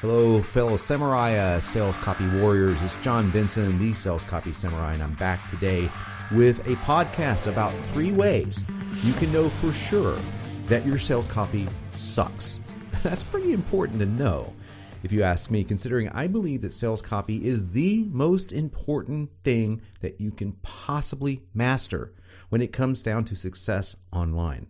Hello, fellow samurai, sales copy warriors. It's Jon Benson, the Sales Copy Samurai, and I'm back today with a podcast about 3 ways you can know for sure that your sales copy sucks. That's pretty important to know, if you ask me, considering I believe that sales copy is the most important thing that you can possibly master when it comes down to success online.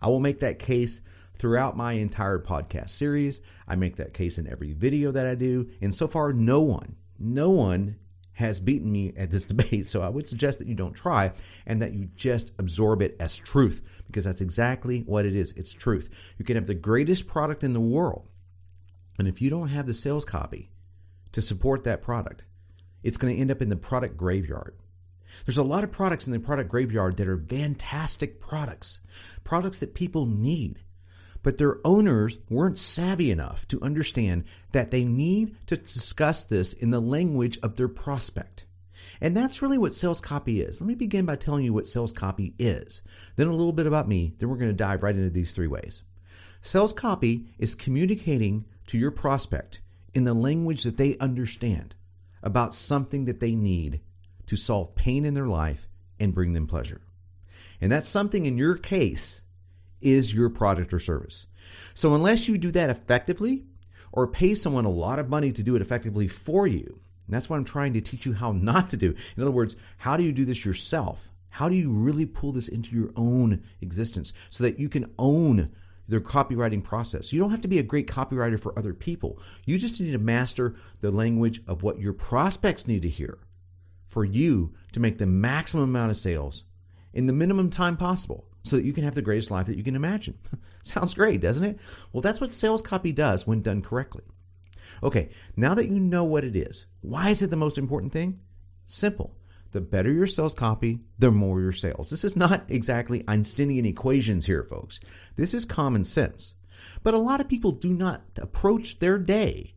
I will make that case throughout my entire podcast series. I make that case in every video that I do. And so far, no one has beaten me at this debate. So I would suggest that you don't try and that you just absorb it as truth, because that's exactly what it is. It's truth. You can have the greatest product in the world, and if you don't have the sales copy to support that product, it's going to end up in the product graveyard. There's a lot of products in the product graveyard that are fantastic products that people need. But their owners weren't savvy enough to understand that they need to discuss this in the language of their prospect. And that's really what sales copy is. Let me begin by telling you what sales copy is. Then a little bit about me. Then we're going to dive right into these 3 ways. Sales copy is communicating to your prospect in the language that they understand about something that they need to solve pain in their life and bring them pleasure. And that something in your case is your product or service. So unless you do that effectively or pay someone a lot of money to do it effectively for you, and that's what I'm trying to teach you how not to do. In other words, how do you do this yourself? How do you really pull this into your own existence so that you can own their copywriting process? You don't have to be a great copywriter for other people. You just need to master the language of what your prospects need to hear for you to make the maximum amount of sales in the minimum time possible, so that you can have the greatest life that you can imagine. Sounds great, doesn't it? Well, that's what sales copy does when done correctly. Okay, now that you know what it is, why is it the most important thing? Simple. The better your sales copy, the more your sales. This is not exactly Einsteinian equations here, folks. This is common sense. But a lot of people do not approach their day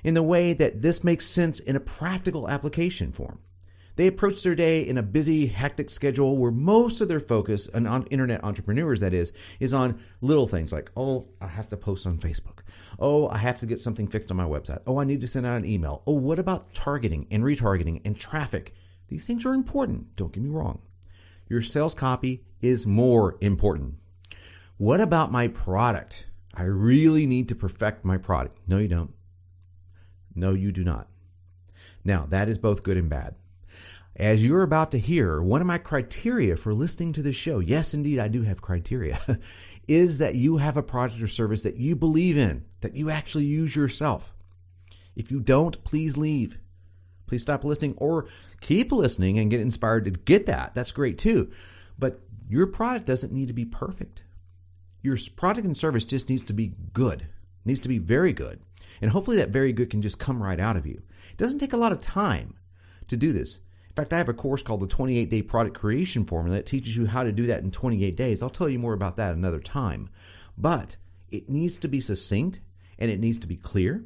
in the way that this makes sense in a practical application form. They approach their day in a busy, hectic schedule where most of their focus, and on internet entrepreneurs that is on little things like, oh, I have to post on Facebook. Oh, I have to get something fixed on my website. Oh, I need to send out an email. Oh, what about targeting and retargeting and traffic? These things are important. Don't get me wrong. Your sales copy is more important. What about my product? I really need to perfect my product. No, you don't. No, you do not. Now, that is both good and bad. As you're about to hear, one of my criteria for listening to this show, yes, indeed, I do have criteria, is that you have a product or service that you believe in, that you actually use yourself. If you don't, please leave. Please stop listening or keep listening and get inspired to get that. That's great too. But your product doesn't need to be perfect. Your product and service just needs to be good. It needs to be very good. And hopefully that very good can just come right out of you. It doesn't take a lot of time to do this. In fact, I have a course called the 28-Day Product Creation Formula that teaches you how to do that in 28 days. I'll tell you more about that another time. But it needs to be succinct and it needs to be clear.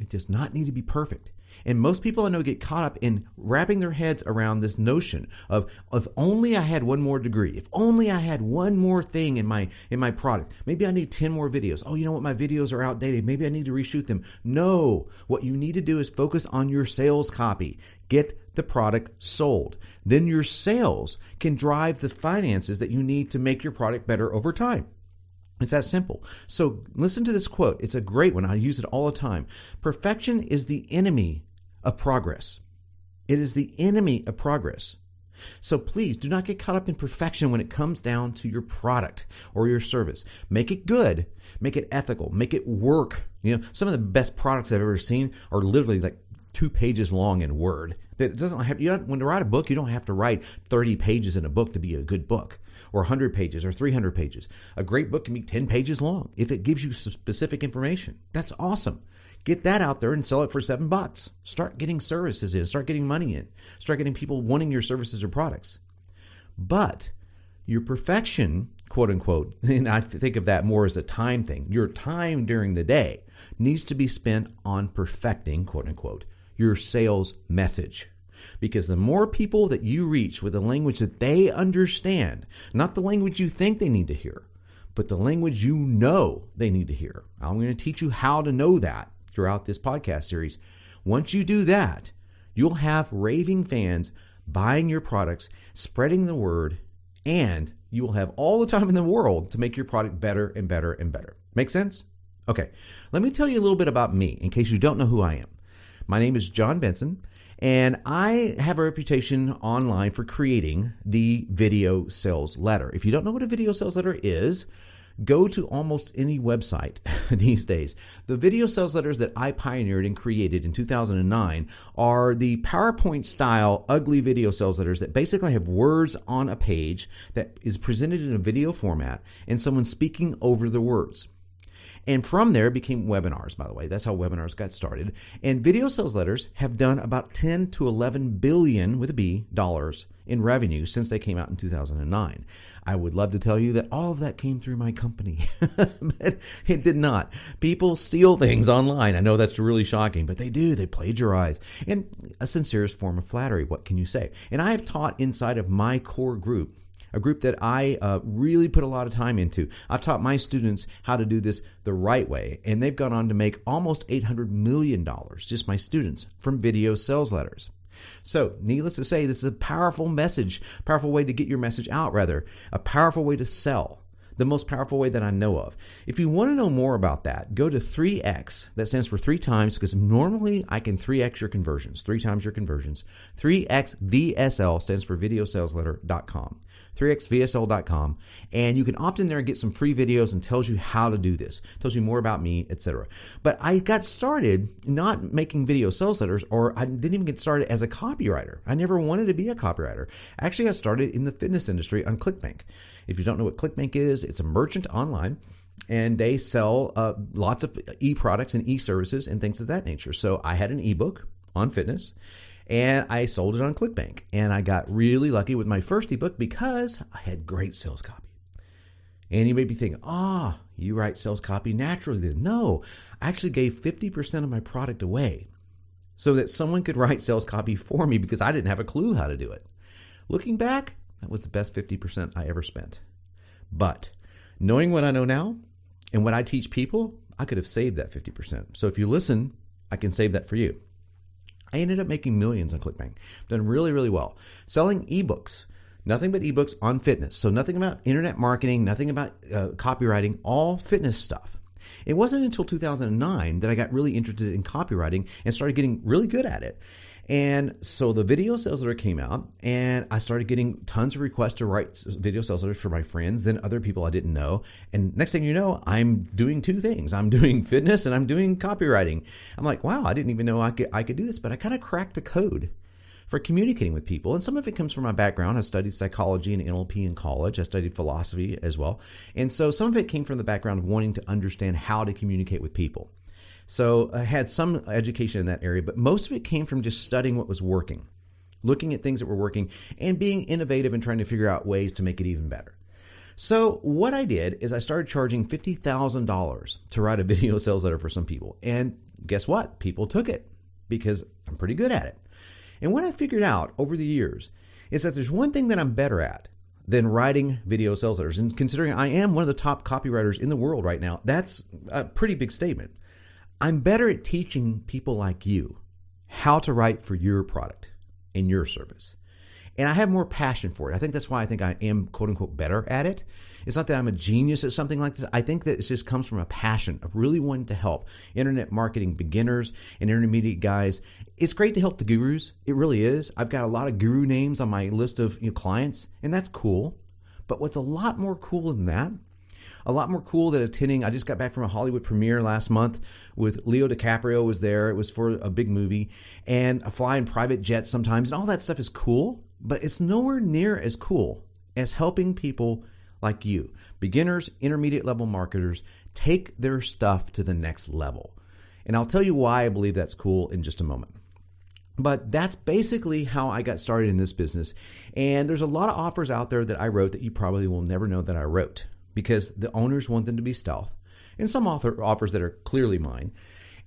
It does not need to be perfect. And most people I know get caught up in wrapping their heads around this notion of if only I had one more degree, if only I had one more thing in my product. Maybe I need 10 more videos. Oh, you know what? My videos are outdated. Maybe I need to reshoot them. No, what you need to do is focus on your sales copy. Get the product sold. Then your sales can drive the finances that you need to make your product better over time. It's that simple. So listen to this quote. It's a great one. I use it all the time. Perfection is the enemy of progress. It is the enemy of progress. So please do not get caught up in perfection when it comes down to your product or your service. Make it good. Make it ethical. Make it work. You know, some of the best products I've ever seen are literally like 2 pages long in Word. That doesn't have, when you write a book, you don't have to write 30 pages in a book to be a good book, or 100 pages or 300 pages. A great book can be 10 pages long if it gives you specific information. That's awesome. Get that out there and sell it for $7. Start getting services in. Start getting money in. Start getting people wanting your services or products. But your perfection, quote unquote, and I think of that more as a time thing, your time during the day needs to be spent on perfecting, quote unquote, your sales message. Because the more people that you reach with a language that they understand, not the language you think they need to hear, but the language you know they need to hear. I'm going to teach you how to know that throughout this podcast series. Once you do that, you'll have raving fans buying your products, spreading the word, and you will have all the time in the world to make your product better and better and better. Make sense? Okay, let me tell you a little bit about me in case you don't know who I am. My name is Jon Benson, and I have a reputation online for creating the video sales letter. If you don't know what a video sales letter is, go to almost any website these days. The video sales letters that I pioneered and created in 2009 are the PowerPoint style ugly video sales letters that basically have words on a page that is presented in a video format and someone speaking over the words. And from there it became webinars, by the way. That's how webinars got started. And video sales letters have done about 10 to 11 billion with a B dollars in revenue since they came out in 2009. I would love to tell you that all of that came through my company, but it did not. People steal things online. I know that's really shocking, but they do. They plagiarize. And a sincerest form of flattery. What can you say? And I have taught inside of my core group, a group that I really put a lot of time into. I've taught my students how to do this the right way, and they've gone on to make almost $800 million, just my students, from video sales letters. So, needless to say, this is a powerful message, powerful way to get your message out, rather, a powerful way to sell, the most powerful way that I know of. If you want to know more about that, go to 3X. That stands for 3 times, because normally I can 3X your conversions, 3 times your conversions. 3XVSL stands for videosalesletter.com. 3xvsl.com, and you can opt in there and get some free videos and tells you how to do this, tells you more about me, etc. But I got started not making video sales letters, or I didn't even get started as a copywriter. I never wanted to be a copywriter. I actually got started in the fitness industry on ClickBank. If you don't know what ClickBank is, it's a merchant online, and they sell lots of e-products and e-services and things of that nature. So I had an ebook on fitness, and I sold it on ClickBank. And I got really lucky with my first ebook because I had great sales copy. And you may be thinking, you write sales copy naturally. No, I actually gave 50% of my product away so that someone could write sales copy for me because I didn't have a clue how to do it. Looking back, that was the best 50% I ever spent. But knowing what I know now and what I teach people, I could have saved that 50%. So if you listen, I can save that for you. I ended up making millions on ClickBank. Done really, really well. Selling ebooks. Nothing but ebooks on fitness. So nothing about internet marketing, nothing about copywriting, all fitness stuff. It wasn't until 2009 that I got really interested in copywriting and started getting really good at it. And so the video sales letter came out, and I started getting tons of requests to write video sales letters for my friends, then other people I didn't know. And next thing you know, I'm doing 2 things. I'm doing fitness and I'm doing copywriting. I'm like, wow, I didn't even know I could do this, but I kind of cracked the code for communicating with people. And some of it comes from my background. I studied psychology and NLP in college. I studied philosophy as well. And so some of it came from the background of wanting to understand how to communicate with people. So I had some education in that area, but most of it came from just studying what was working, looking at things that were working, and being innovative and trying to figure out ways to make it even better. So what I did is I started charging $50,000 to write a video sales letter for some people. And guess what? People took it because I'm pretty good at it. And what I figured out over the years is that there's one thing that I'm better at than writing video sales letters. And considering I am one of the top copywriters in the world right now, that's a pretty big statement. I'm better at teaching people like you how to write for your product and your service. And I have more passion for it. I think that's why I think I am, quote unquote, better at it. It's not that I'm a genius at something like this. I think that it just comes from a passion of really wanting to help internet marketing beginners and intermediate guys. It's great to help the gurus. It really is. I've got a lot of guru names on my list of clients, and that's cool. But what's a lot more cool than that, a lot more cool than attending. I just got back from a Hollywood premiere last month with Leo DiCaprio was there. It was for a big movie, and I fly in private jets sometimes, and all that stuff is cool, but it's nowhere near as cool as helping people like you, beginners, intermediate level marketers, take their stuff to the next level. And I'll tell you why I believe that's cool in just a moment. But that's basically how I got started in this business. And there's a lot of offers out there that I wrote that you probably will never know that I wrote, because the owners want them to be stealth, and some offers that are clearly mine,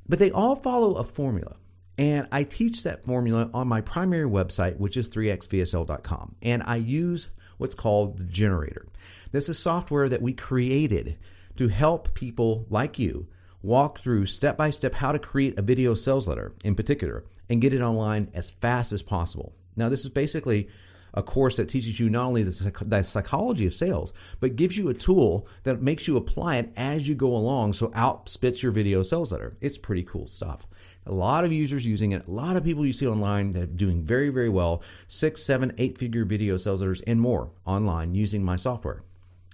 but they all follow a formula. And I teach that formula on my primary website, which is 3xvsl.com. And I use what's called the generator. This is software that we created to help people like you walk through step-by-step how to create a video sales letter in particular and get it online as fast as possible. Now, this is basically a course that teaches you not only the psychology of sales, but gives you a tool that makes you apply it as you go along, so out spits your video sales letter. It's pretty cool stuff. A lot of users using it, a lot of people you see online that are doing very, very well, 6, 7, 8-figure video sales letters and more online using my software.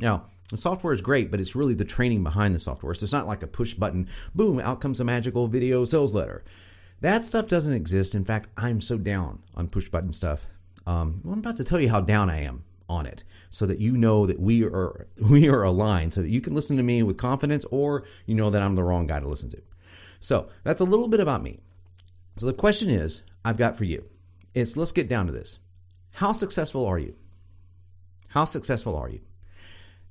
Now, the software is great, but it's really the training behind the software. So it's not like a push button, boom, out comes a magical video sales letter. That stuff doesn't exist. In fact, I'm so down on push button stuff. Well, I'm about to tell you how down I am on it so that you know that we are aligned, so that you can listen to me with confidence, or you know that I'm the wrong guy to listen to. So that's a little bit about me. So the question is, I've got for you, let's get down to this. How successful are you? How successful are you?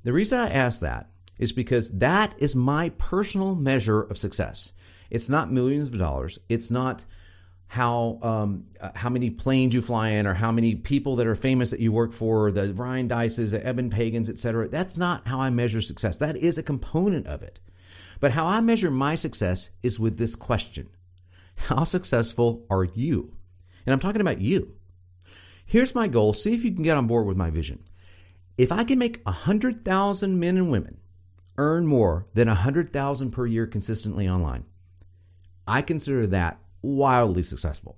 The reason I ask that is because that is my personal measure of success. It's not millions of dollars. It's not how many planes you fly in, or how many people that are famous that you work for, the Ryan Dices, the Eben Pagans, etc. That's not how I measure success. That is a component of it. But how I measure my success is with this question. How successful are you? And I'm talking about you. Here's my goal. See if you can get on board with my vision. If I can make 100,000 men and women earn more than 100,000 per year consistently online, I consider that wildly successful.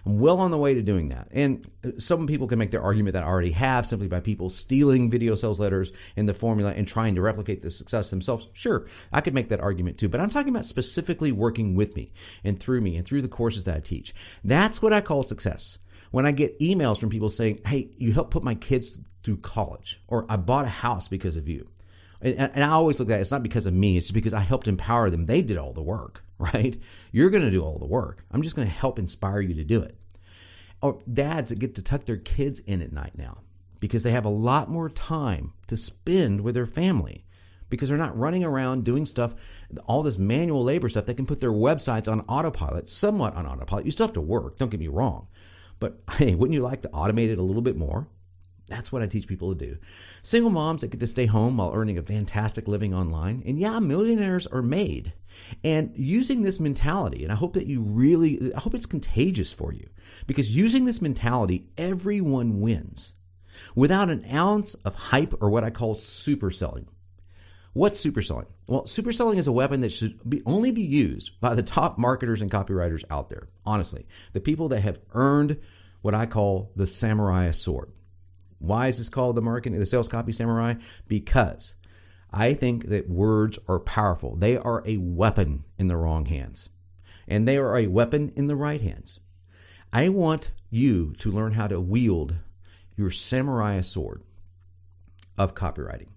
I'm well on the way to doing that. And some people can make their argument that I already have, simply by people stealing video sales letters in the formula and trying to replicate the success themselves. Sure, I could make that argument too, but I'm talking about specifically working with me and through the courses that I teach. That's what I call success. When I get emails from people saying, hey, you helped put my kids through college, or I bought a house because of you. And I always look at it, it's not because of me, it's just because I helped empower them. They did all the work, right? You're going to do all the work. I'm just going to help inspire you to do it. Or dads that get to tuck their kids in at night now because they have a lot more time to spend with their family, because they're not running around doing stuff, all this manual labor stuff. They can put their websites on autopilot, somewhat on autopilot. You still have to work, don't get me wrong. But hey, wouldn't you like to automate it a little bit more? That's what I teach people to do. Single moms that get to stay home while earning a fantastic living online. And yeah, millionaires are made. And using this mentality, and I hope it's contagious for you, because using this mentality, everyone wins without an ounce of hype or what I call super selling. What's super selling? Well, super selling is a weapon that should only be used by the top marketers and copywriters out there. Honestly, the people that have earned what I call the samurai sword. Why is this called the sales copy samurai? Because I think that words are powerful. They are a weapon in the wrong hands, and they are a weapon in the right hands. I want you to learn how to wield your samurai sword of copywriting.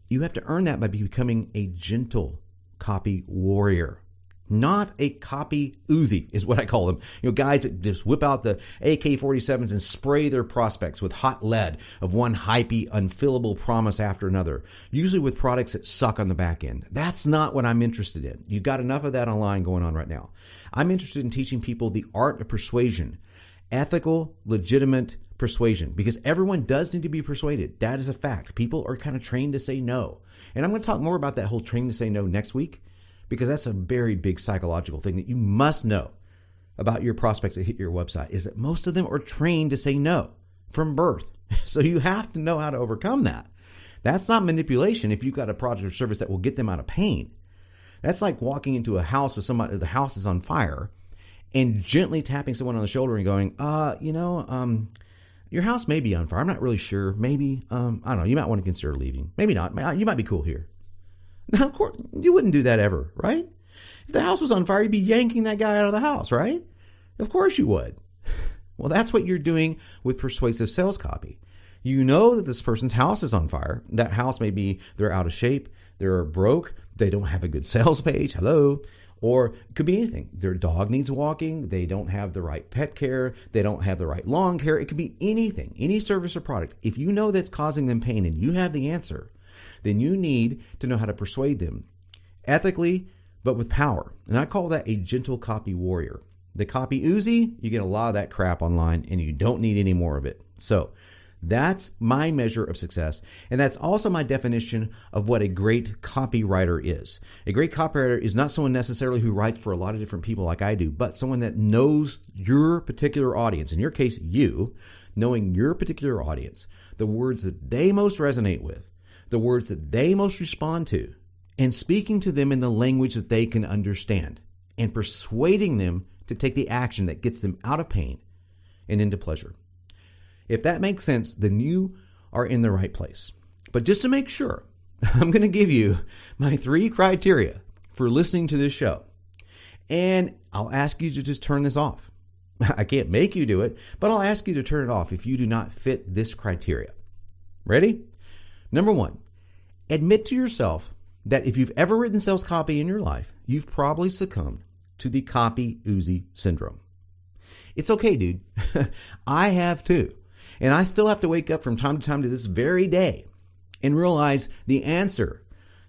You have to earn that by becoming a gentle copy warrior. Not a copy Uzi is what I call them. Guys that just whip out the AK-47s and spray their prospects with hot lead of one hypey, unfillable promise after another, usually with products that suck on the back end. That's not what I'm interested in. You got enough of that online going on right now. I'm interested in teaching people the art of persuasion, ethical, legitimate persuasion, because everyone does need to be persuaded. That is a fact. People are kind of trained to say no. And I'm going to talk more about that whole train to say no next week, because that's a very big psychological thing that you must know about your prospects that hit your website, is that most of them are trained to say no from birth. So you have to know how to overcome that. That's not manipulation if you've got a product or service that will get them out of pain. That's like walking into a house with somebody, the house is on fire, and gently tapping someone on the shoulder and going, your house may be on fire. I'm not really sure. Maybe, I don't know, you might want to consider leaving. Maybe not. You might be cool here. Now, of course, you wouldn't do that ever, right? If the house was on fire, you'd be yanking that guy out of the house, right? Of course you would. Well, that's what you're doing with persuasive sales copy. You know that this person's house is on fire. That house may be, they're out of shape, they're broke, they don't have a good sales page, hello. Or it could be anything. Their dog needs walking, they don't have the right pet care, they don't have the right lawn care. It could be anything, any service or product. If you know that's causing them pain and you have the answer, then you need to know how to persuade them ethically, but with power. And I call that a gentle copy warrior. The copy Uzi, you get a lot of that crap online and you don't need any more of it. So That's my measure of success, and that's also my definition of what a great copywriter is. A great copywriter is not someone necessarily who writes for a lot of different people like I do, but someone that knows your particular audience. In your case, you, knowing your particular audience, the words that they most resonate with, the words that they most respond to, and speaking to them in the language that they can understand, and persuading them to take the action that gets them out of pain and into pleasure. If that makes sense, then you are in the right place. But just to make sure, I'm going to give you my 3 criteria for listening to this show. And I'll ask you to just turn this off. I can't make you do it, but I'll ask you to turn it off if you do not fit this criteria. Ready? Number 1, admit to yourself that if you've ever written sales copy in your life, you've probably succumbed to the copy Uzi syndrome. It's okay, dude. I have too. And I still have to wake up from time to time to this very day and realize the answer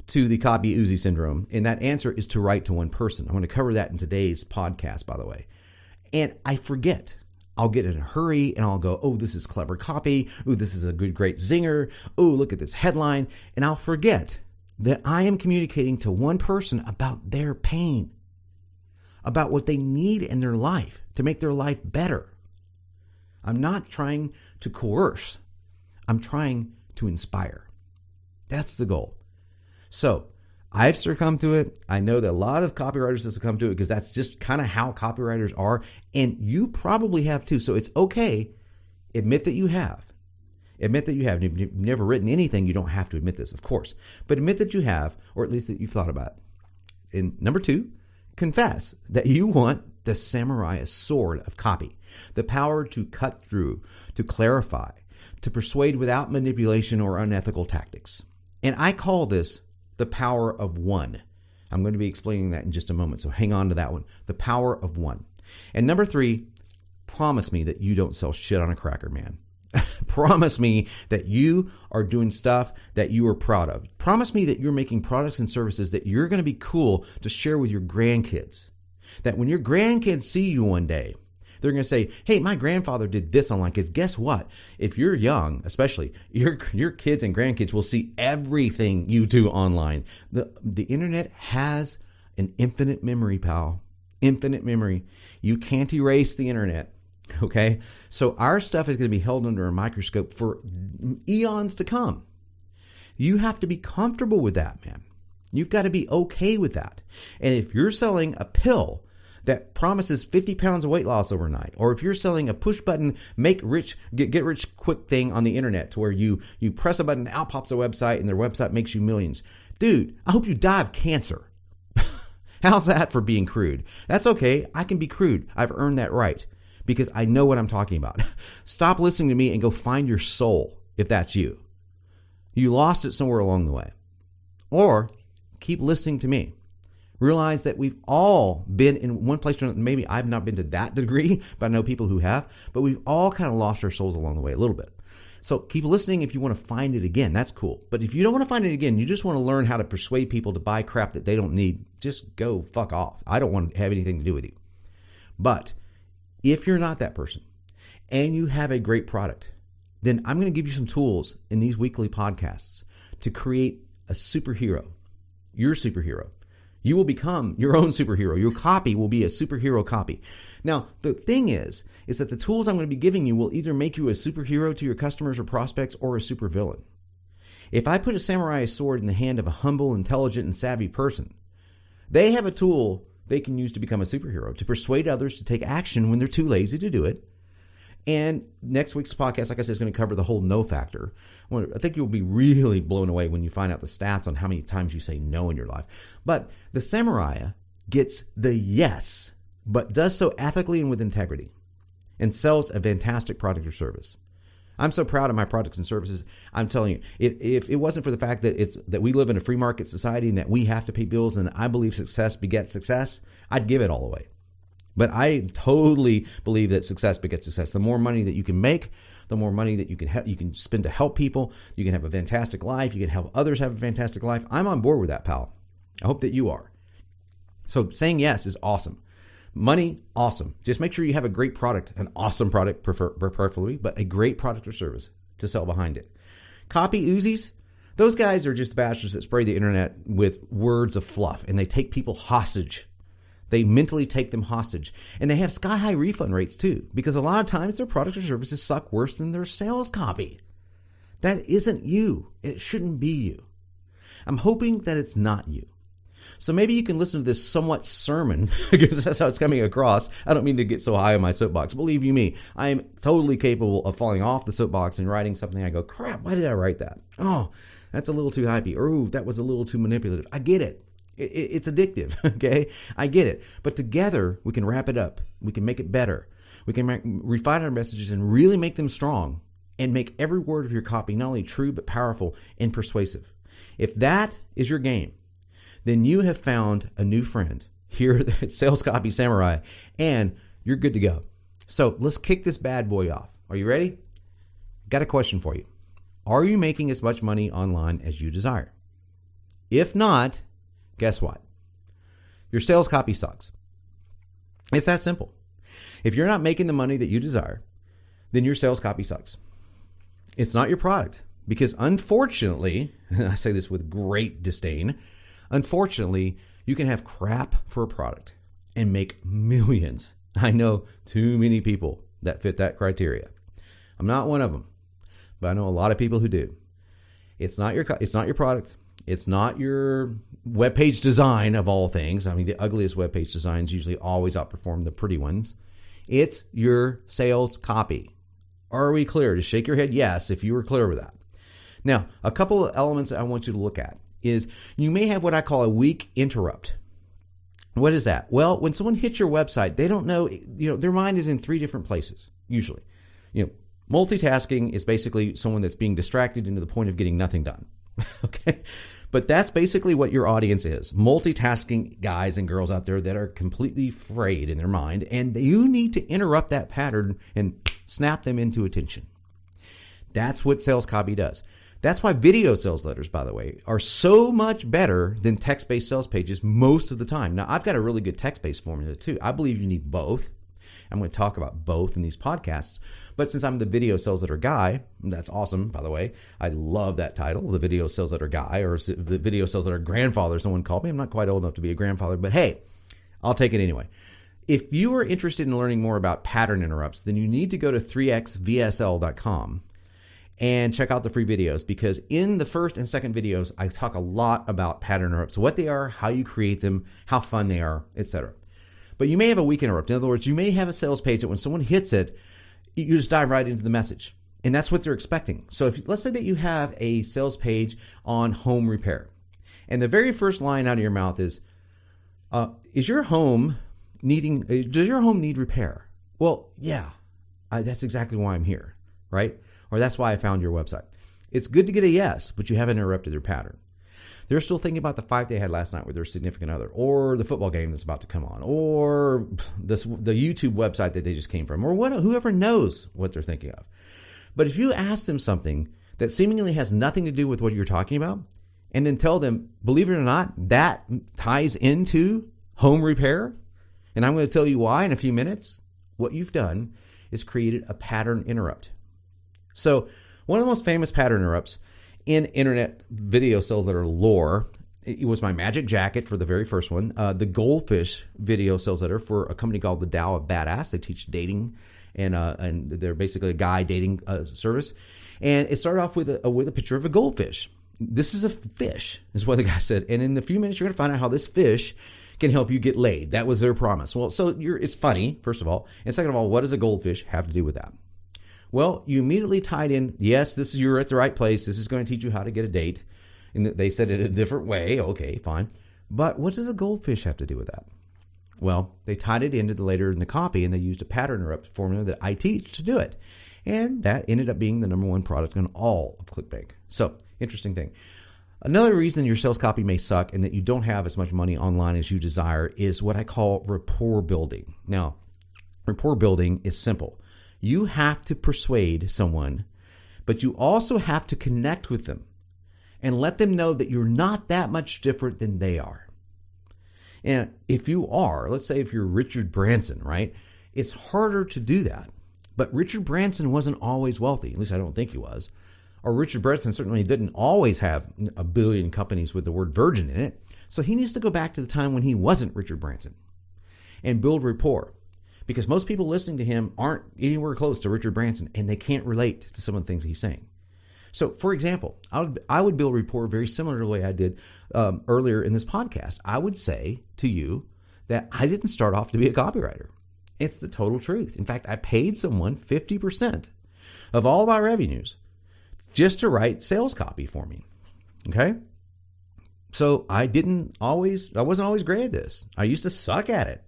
to the copy Uzi syndrome. And that answer is to write to one person. I'm going to cover that in today's podcast, by the way. And I forget. I'll get in a hurry and I'll go, oh, this is clever copy. Oh, this is a great zinger. Oh, look at this headline. And I'll forget that I am communicating to one person about their pain, about what they need in their life to make their life better. I'm not trying to coerce. I'm trying to inspire. That's the goal. So I've succumbed to it. I know that a lot of copywriters have succumbed to it because that's just kind of how copywriters are. And you probably have too. So it's okay. Admit that you have. Admit that you have. If you've never written anything, you don't have to admit this, of course. But admit that you have, or at least that you've thought about it. And number 2, confess that you want the samurai sword of copy, the power to cut through, to clarify, to persuade without manipulation or unethical tactics. And I call this the power of one. I'm going to be explaining that in just a moment, so hang on to that one. The power of one. And number 3, promise me that you don't sell shit on a cracker, man. Promise me that you are doing stuff that you are proud of. Promise me that you're making products and services that you're going to be cool to share with your grandkids. That when your grandkids see you one day, they're going to say, hey, my grandfather did this online. Because guess what? If you're young, especially, your kids and grandkids will see everything you do online. The internet has an infinite memory, pal. Infinite memory. You can't erase the internet. Okay? So our stuff is going to be held under a microscope for eons to come. You have to be comfortable with that, man. You've got to be okay with that. And if you're selling a pill that promises 50 pounds of weight loss overnight, or if you're selling a push button, get rich quick thing on the internet to where you press a button, out pops a website, and their website makes you millions. Dude, I hope you die of cancer. How's that for being crude? That's okay. I can be crude. I've earned that right because I know what I'm talking about. Stop listening to me and go find your soul if that's you. You lost it somewhere along the way. Or keep listening to me. Realize that we've all been in one place or another. Maybe I've not been to that degree, but I know people who have. But we've all kind of lost our souls along the way a little bit. So keep listening if you want to find it again. That's cool. But if you don't want to find it again, you just want to learn how to persuade people to buy crap that they don't need, just go fuck off. I don't want to have anything to do with you. But if you're not that person and you have a great product, then I'm going to give you some tools in these weekly podcasts to create a superhero, your superhero. You will become your own superhero. Your copy will be a superhero copy. Now, the thing is that the tools I'm going to be giving you will either make you a superhero to your customers or prospects or a supervillain. If I put a samurai sword in the hand of a humble, intelligent, and savvy person, they have a tool they can use to become a superhero, to persuade others to take action when they're too lazy to do it. And next week's podcast, like I said, is going to cover the whole no factor. I think you'll be really blown away when you find out the stats on how many times you say no in your life. But the samurai gets the yes, but does so ethically and with integrity, and sells a fantastic product or service. I'm so proud of my products and services. I'm telling you, if it wasn't for the fact that we live in a free market society and that we have to pay bills and I believe success begets success, I'd give it all away. But I totally believe that success begets success. The more money that you can make, the more money that you can spend to help people. You can have a fantastic life. You can help others have a fantastic life. I'm on board with that, pal. I hope that you are. So saying yes is awesome. Money, awesome. Just make sure you have a great product, an awesome product, preferably, but a great product or service. to sell behind it. Copy Uzis, those guys are just bastards that spray the internet with words of fluff, and they take people hostage. They mentally take them hostage. And they have sky-high refund rates too, because a lot of times their products or services suck worse than their sales copy. That isn't you. It shouldn't be you. I'm hoping that it's not you. So maybe you can listen to this somewhat sermon, because that's how it's coming across. I don't mean to get so high on my soapbox. Believe you me, I am totally capable of falling off the soapbox and writing something. I go, crap, why did I write that? Oh, that's a little too hypey. Or, ooh, that was a little too manipulative. I get it. It's addictive, okay? I get it. But together, we can wrap it up. We can make it better. We can refine our messages and really make them strong and make every word of your copy not only true but powerful and persuasive. If that is your game, then you have found a new friend here at Sales Copy Samurai, and you're good to go. So let's kick this bad boy off. Are you ready? Got a question for you. Are you making as much money online as you desire? If not, guess what? Your sales copy sucks. It's that simple. If you're not making the money that you desire, then your sales copy sucks. It's not your product, because unfortunately, and I say this with great disdain, unfortunately, you can have crap for a product and make millions. I know too many people that fit that criteria. I'm not one of them, but I know a lot of people who do. It's not your product. It's not your webpage design of all things. I mean, the ugliest webpage designs usually always outperform the pretty ones. It's your sales copy. Are we clear? Just shake your head yes if you were clear with that. Now, a couple of elements that I want you to look at is you may have what I call a weak interrupt. What is that? Well, when someone hits your website, they don't know, their mind is in three different places, usually. Multitasking is basically someone that's being distracted into the point of getting nothing done. Okay? But that's basically what your audience is. Multitasking guys and girls out there that are completely frayed in their mind, and you need to interrupt that pattern and snap them into attention. That's what sales copy does. That's why video sales letters, by the way, are so much better than text-based sales pages most of the time. Now, I've got a really good text-based formula too. I believe you need both. I'm going to talk about both in these podcasts. But since I'm the video sales letter guy, that's awesome, by the way. I love that title, the video sales letter guy, or the video sales letter grandfather, someone called me. I'm not quite old enough to be a grandfather, but hey, I'll take it anyway. If you are interested in learning more about pattern interrupts, then you need to go to 3xvsl.com and check out the free videos, because in the first and second videos, I talk a lot about pattern interrupts, what they are, how you create them, how fun they are, etc. But you may have a weak interrupt. In other words, you may have a sales page that when someone hits it, you just dive right into the message. And that's what they're expecting. So let's say that you have a sales page on home repair, and the very first line out of your mouth is does your home need repair? Well, yeah, that's exactly why I'm here, right? Or that's why I found your website. It's good to get a yes, but you haven't interrupted their pattern. They're still thinking about the fight they had last night with their significant other, or the football game that's about to come on, or the YouTube website that they just came from, or whoever knows what they're thinking of. But if you ask them something that seemingly has nothing to do with what you're talking about, and then tell them, believe it or not, that ties into home repair, and I'm going to tell you why in a few minutes, what you've done is created a pattern interrupt. So one of the most famous pattern interrupts in internet video sales letter lore, it was my magic jacket for the very first one, the goldfish video sales letter for a company called the Tao of Badass. They teach dating, and they're basically a guy dating service. And it started off with a picture of a goldfish. This is a fish, is what the guy said. And in a few minutes, you're going to find out how this fish can help you get laid. That was their promise. Well, so it's funny, first of all. And second of all, what does a goldfish have to do with that? Well, you immediately tied in, yes, you're at the right place. This is going to teach you how to get a date. And they said it a different way. Okay, fine. But what does a goldfish have to do with that? Well, they tied it into later in the copy, and they used a pattern interrupt formula that I teach to do it. And that ended up being the number one product on all of ClickBank. So, interesting thing. Another reason your sales copy may suck and that you don't have as much money online as you desire is what I call rapport building. Now, rapport building is simple. You have to persuade someone, but you also have to connect with them and let them know that you're not that much different than they are. And if you are, let's say if you're Richard Branson, right, it's harder to do that But Richard Branson wasn't always wealthy. At least I don't think he was. Or Richard Branson certainly didn't always have a billion companies with the word virgin in it. So he needs to go back to the time when he wasn't Richard Branson and build rapport. Because most people listening to him aren't anywhere close to Richard Branson, and they can't relate to some of the things he's saying. So, for example, I would build rapport very similar to the way I did earlier in this podcast. I would say to you that I didn't start off to be a copywriter. It's the total truth. In fact, I paid someone 50% of all my revenues just to write sales copy for me. Okay? So I wasn't always great at this. I used to suck at it.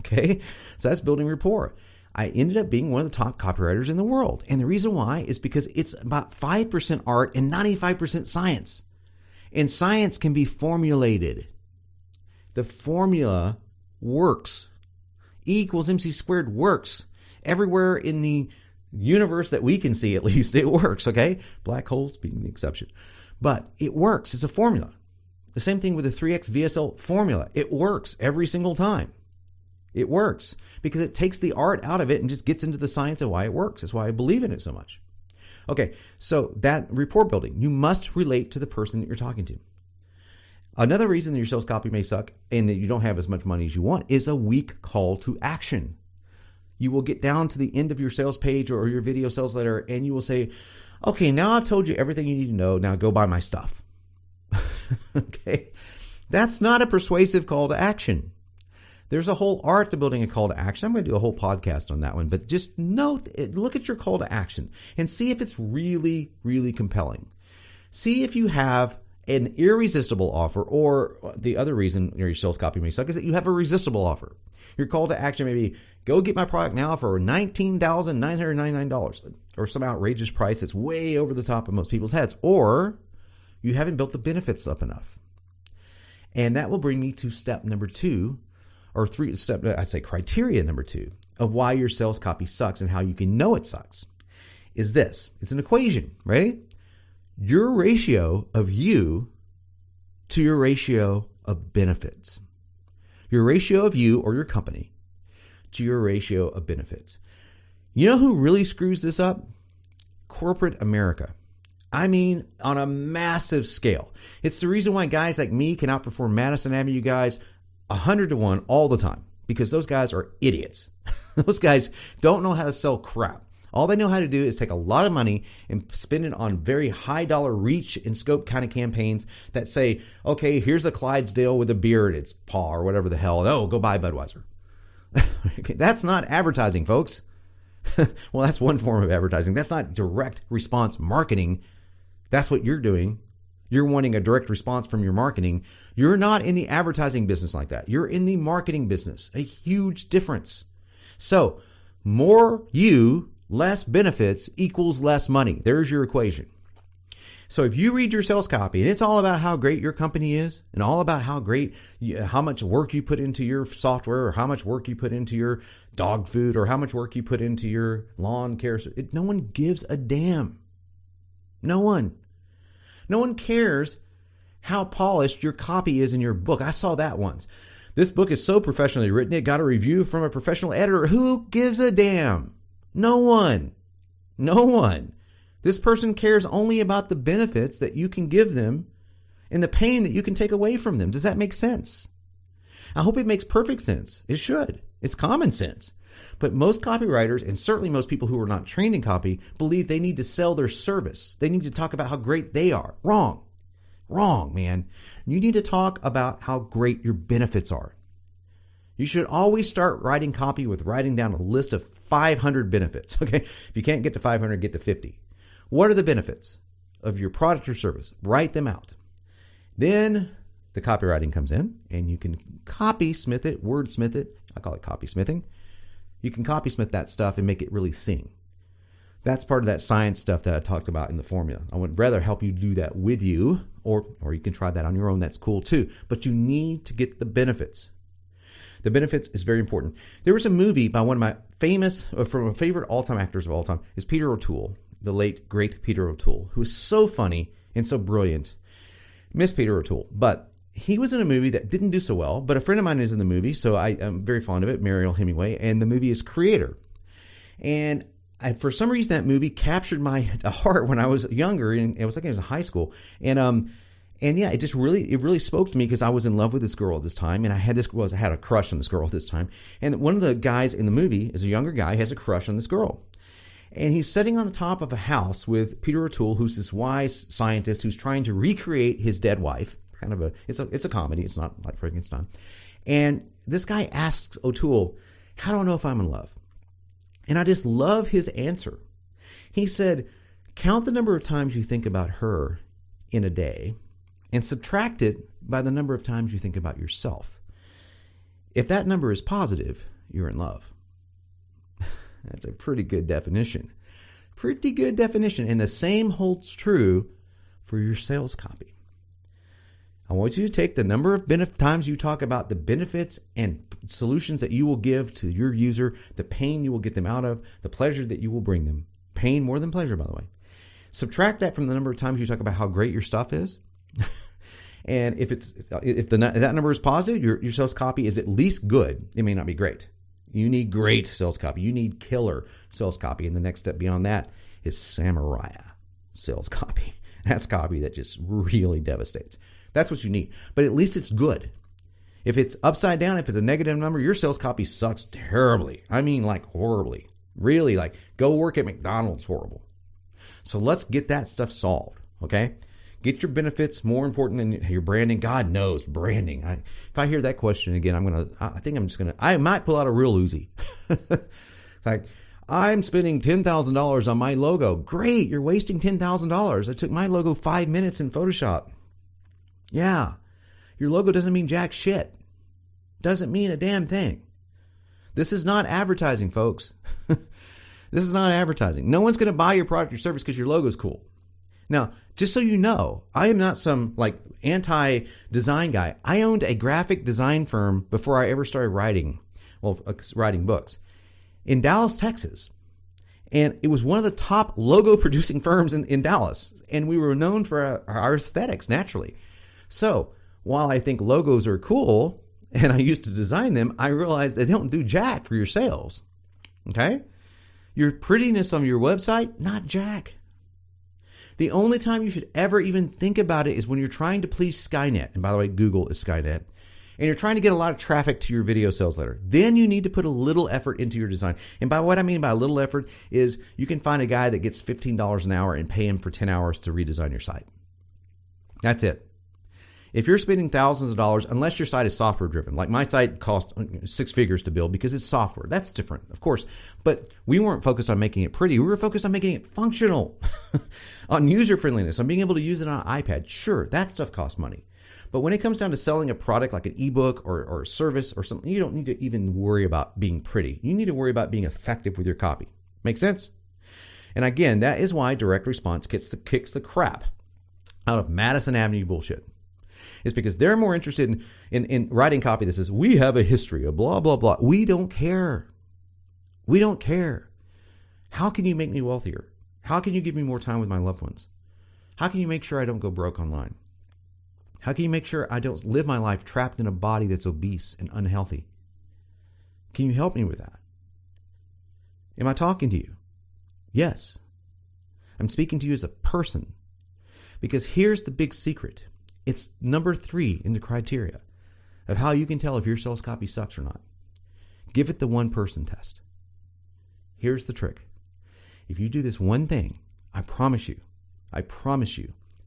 Okay? So that's building rapport. I ended up being one of the top copywriters in the world. And the reason why is because it's about 5% art and 95% science. And science can be formulated. The formula works. E equals MC squared works. Everywhere in the universe that we can see, at least, it works, okay? Black holes being the exception. But it works. It's a formula. The same thing with the 3X VSL formula. It works every single time. It works because it takes the art out of it and just gets into the science of why it works. That's why I believe in it so much. Okay, so that rapport building, you must relate to the person that you're talking to. Another reason that your sales copy may suck and that you don't have as much money as you want is a weak call to action. You will get down to the end of your sales page or your video sales letter and you will say, okay, now I've told you everything you need to know. Now go buy my stuff. Okay, that's not a persuasive call to action. There's a whole art to building a call to action. I'm going to do a whole podcast on that one, but just look at your call to action and see if it's really, really compelling. See if you have an irresistible offer, or the other reason your sales copy may suck is that you have a resistible offer. Your call to action may be, go get my product now for $19,999, or some outrageous price that's way over the top of most people's heads, or you haven't built the benefits up enough. And that will bring me to step number 2, or criteria number 2 of why your sales copy sucks and how you can know it sucks is this. It's an equation. Ready? Your ratio of you to your ratio of benefits. Your ratio of you or your company to your ratio of benefits. You know who really screws this up? Corporate America. I mean, on a massive scale. It's the reason why guys like me can outperform Madison Avenue guys 100 to 1 all the time, because those guys are idiots. Those guys don't know how to sell crap. All they know how to do is take a lot of money and spend it on very high dollar reach and scope kind of campaigns that say, okay, here's a Clydesdale with a beer in its paw or whatever the hell. Oh, go buy Budweiser. Okay, that's not advertising, folks. Well, that's one form of advertising. That's not direct response marketing. That's what you're doing. You're wanting a direct response from your marketing. You're not in the advertising business like that. You're in the marketing business. A huge difference. So more you, less benefits equals less money. There's your equation. So if you read your sales copy and it's all about how great your company is and all about how much work you put into your software or how much work you put into your dog food or how much work you put into your lawn care, no one gives a damn. No one. No one cares how polished your copy is in your book. I saw that once. This book is so professionally written, it got a review from a professional editor. Who gives a damn? No one. No one. This person cares only about the benefits that you can give them and the pain that you can take away from them. Does that make sense? I hope it makes perfect sense. It should. It's common sense. But most copywriters, and certainly most people who are not trained in copy, believe they need to sell their service. They need to talk about how great they are. Wrong. Wrong, man. You need to talk about how great your benefits are. You should always start writing copy with writing down a list of 500 benefits. Okay? If you can't get to 500, get to 50. What are the benefits of your product or service? Write them out. Then the copywriting comes in, and you can copysmith it, wordsmith it. I call it copysmithing. You can copysmith that stuff and make it really sing. That's part of that science stuff that I talked about in the formula. I would rather help you do that with you, or you can try that on your own. That's cool too. But you need to get the benefits. The benefits is very important. There was a movie by one of my favorite all-time actors of all time, is Peter O'Toole, the late, great Peter O'Toole, who is so funny and so brilliant. Miss Peter O'Toole. But he was in a movie that didn't do so well, but a friend of mine is in the movie, so I am very fond of it, Mariel Hemingway, and the movie is Creator. And for some reason, that movie captured my heart when I was younger, and it was like I was in high school. And yeah, it really spoke to me because I was in love with this girl at this time, and I had a crush on this girl at this time. And one of the guys in the movie is a younger guy, has a crush on this girl. And he's sitting on the top of a house with Peter O'Toole, who's this wise scientist who's trying to recreate his dead wife. It's a comedy. It's not like Frankenstein. And this guy asks O'Toole, "How do I know if I'm in love?" And I just love his answer. He said, "Count the number of times you think about her in a day and subtract it by the number of times you think about yourself. If that number is positive, you're in love." That's a pretty good definition. Pretty good definition. And the same holds true for your sales copy. I want you to take the number of times you talk about the benefits and solutions that you will give to your user, the pain you will get them out of, the pleasure that you will bring them. Pain more than pleasure, by the way. Subtract that from the number of times you talk about how great your stuff is. And if that number is positive, your sales copy is at least good. It may not be great. You need great sales copy. You need killer sales copy. And the next step beyond that is samurai sales copy. That's copy that just really devastates. That's what you need. But at least it's good. If it's upside down, if it's a negative number, your sales copy sucks terribly. I mean, like horribly. Really, like go work at McDonald's horrible. So let's get that stuff solved, okay? Get your benefits more important than your branding. God knows, branding. If I hear that question again, I might pull out a real Uzi. It's like, I'm spending $10,000 on my logo. Great, you're wasting $10,000. I took my logo 5 minutes in Photoshop. Yeah, your logo doesn't mean jack shit. Doesn't mean a damn thing. This is not advertising, folks. This is not advertising. No one's going to buy your product or service because your logo's cool. Now, just so you know, I am not some like anti-design guy. I owned a graphic design firm before I ever started writing books in Dallas, Texas. And it was one of the top logo producing firms in Dallas. And we were known for our aesthetics, naturally. So while I think logos are cool and I used to design them, I realized they don't do jack for your sales. Okay? Your prettiness on your website, not jack. The only time you should ever even think about it is when you're trying to please Skynet. And by the way, Google is Skynet. And you're trying to get a lot of traffic to your video sales letter. Then you need to put a little effort into your design. And by what I mean by a little effort is you can find a guy that gets $15 an hour and pay him for 10 hours to redesign your site. That's it. If you're spending thousands of dollars, unless your site is software driven, like my site cost 6 figures to build because it's software. That's different, of course. But we weren't focused on making it pretty. We were focused on making it functional, on user friendliness, on being able to use it on an iPad. Sure, that stuff costs money. But when it comes down to selling a product like an ebook or a service or something, you don't need to even worry about being pretty. You need to worry about being effective with your copy. Make sense? And again, that is why direct response kicks the crap out of Madison Avenue bullshit. It's because they're more interested in writing copy that says, we have a history of blah, blah, blah. We don't care. We don't care. How can you make me wealthier? How can you give me more time with my loved ones? How can you make sure I don't go broke online? How can you make sure I don't live my life trapped in a body that's obese and unhealthy? Can you help me with that? Am I talking to you? Yes. I'm speaking to you as a person. Because here's the big secret. It's number 3 in the criteria of how you can tell if your sales copy sucks or not. Give it the one person test. Here's the trick. If you do this one thing, I promise you,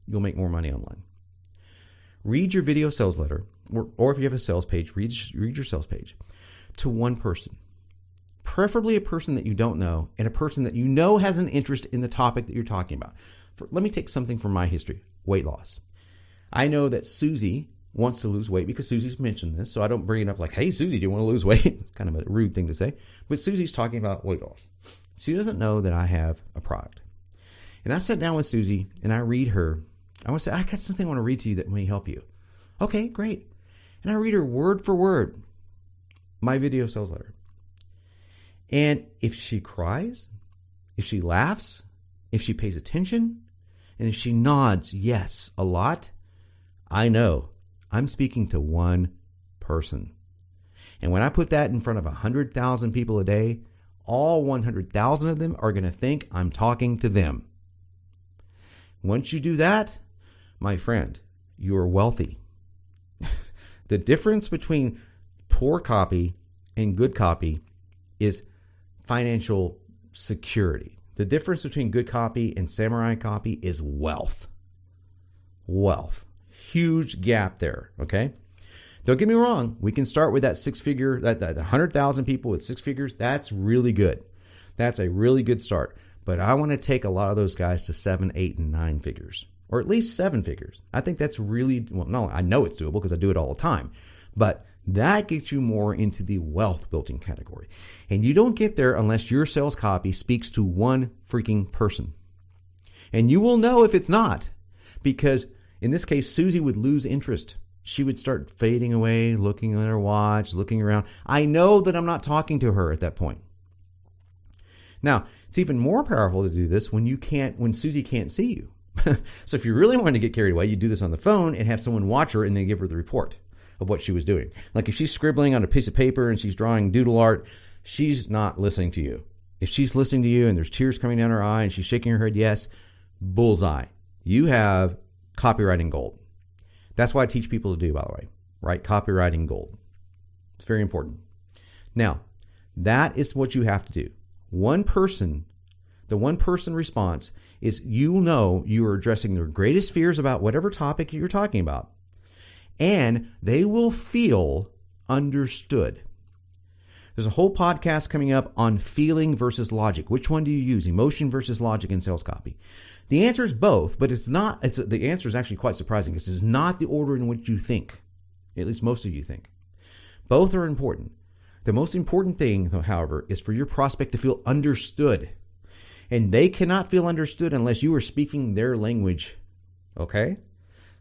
you'll make more money online. Read your video sales letter, or if you have a sales page, read your sales page to one person. Preferably a person that you don't know and a person that you know has an interest in the topic that you're talking about. Let me take something from my history, weight loss. I know that Susie wants to lose weight because Susie's mentioned this, so I don't bring it up like, hey, Susie, do you want to lose weight? It's kind of a rude thing to say. But Susie's talking about weight loss. She doesn't know that I have a product. And I sat down with Susie and I read her. I want to say, I got something I want to read to you that may help you. Okay, great. And I read her word for word, my video sales letter. And if she cries, if she laughs, if she pays attention, and if she nods yes a lot, I know I'm speaking to one person. And when I put that in front of 100,000 people a day, All 100,000 of them are going to think I'm talking to them. Once you do that, my friend, you're wealthy. The difference between poor copy and good copy is financial security. The difference between good copy and samurai copy is wealth. Wealth. Huge gap there, okay? Don't get me wrong. We can start with that six-figure, that 100,000 people with six figures. That's really good. That's a really good start. But I want to take a lot of those guys to 7, 8, and 9 figures, or at least 7 figures. I think that's really, well, no, I know it's doable because I do it all the time. But that gets you more into the wealth building category. And you don't get there unless your sales copy speaks to one freaking person. And you will know if it's not, because in this case, Susie would lose interest. She would start fading away, looking at her watch, looking around. I know that I'm not talking to her at that point. Now, it's even more powerful to do this when Susie can't see you. So if you really want to get carried away, you do this on the phone and have someone watch her and then give her the report of what she was doing. Like if she's scribbling on a piece of paper and she's drawing doodle art, she's not listening to you. If she's listening to you and there's tears coming down her eye and she's shaking her head yes, bullseye. You have copywriting gold. That's what I teach people to do, by the way, right? Copywriting gold. It's very important. Now, that is what you have to do. The one person response is you know you are addressing their greatest fears about whatever topic you're talking about, and they will feel understood. There's a whole podcast coming up on feeling versus logic. Which one do you use, emotion versus logic in sales copy? The answer is both, but the answer is actually quite surprising. This is not the order in which you think, at least most of you think. Both are important. The most important thing, however, is for your prospect to feel understood. And they cannot feel understood unless you are speaking their language. Okay?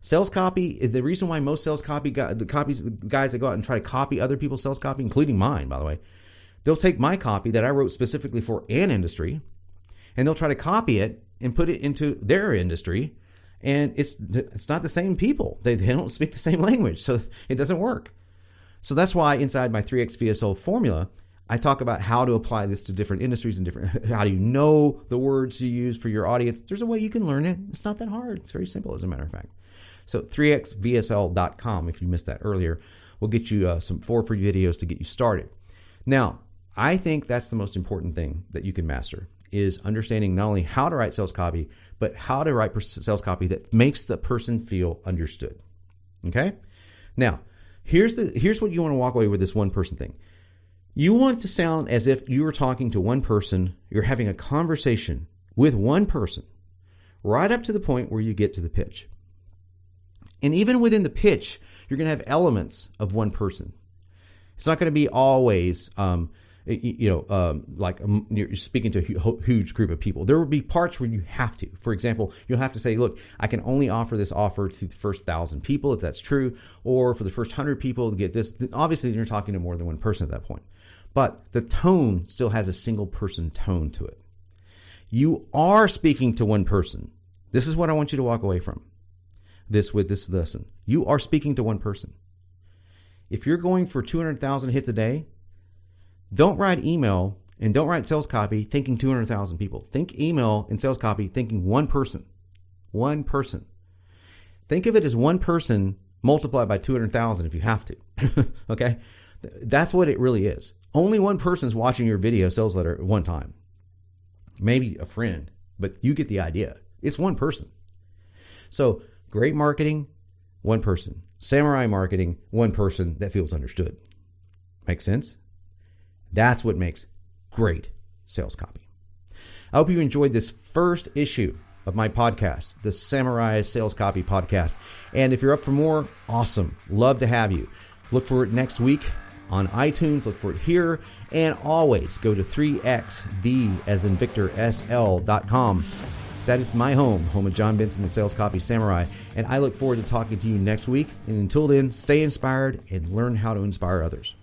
Sales copy, the reason why most sales copy guys that go out and try to copy other people's sales copy, including mine, by the way, they'll take my copy that I wrote specifically for an industry, and they'll try to copy it and put it into their industry, and it's not the same people. They don't speak the same language, so it doesn't work. So that's why inside my 3X VSL formula, I talk about how to apply this to different industries and how do you know the words to use for your audience. There's a way you can learn it. It's not that hard. It's very simple, as a matter of fact. So 3xvsl.com, if you missed that earlier, will get you some 4 free videos to get you started. Now, I think that's the most important thing that you can master, is understanding not only how to write sales copy, but how to write sales copy that makes the person feel understood. Okay? Now, here's what you want to walk away with, this one person thing. You want to sound as if you are talking to one person, you're having a conversation with one person, right up to the point where you get to the pitch. And even within the pitch, you're going to have elements of one person. It's not going to be always like you're speaking to a huge group of people. There will be parts where you have to. For example, you'll have to say, look, I can only offer this offer to the first 1,000 people, if that's true, or for the first 100 people to get this. Obviously, you're talking to more than one person at that point. But the tone still has a single person tone to it. You are speaking to one person. This is what I want you to walk away from with this lesson. You are speaking to one person. If you're going for 200,000 hits a day, don't write email and don't write sales copy thinking 200,000 people. Think email and sales copy thinking one person. One person. Think of it as one person multiplied by 200,000 if you have to. Okay? That's what it really is. Only one person is watching your video sales letter at one time. Maybe a friend, but you get the idea. It's one person. So great marketing, one person. Samurai marketing, one person that feels understood. Make sense? That's what makes great sales copy. I hope you enjoyed this first issue of my podcast, the Samurai Sales Copy Podcast. And if you're up for more, awesome. Love to have you. Look for it next week on iTunes. Look for it here. And always go to 3xv as in Victor SL.com. That is my home of Jon Benson, the Sales Copy Samurai. And I look forward to talking to you next week. And until then, stay inspired and learn how to inspire others.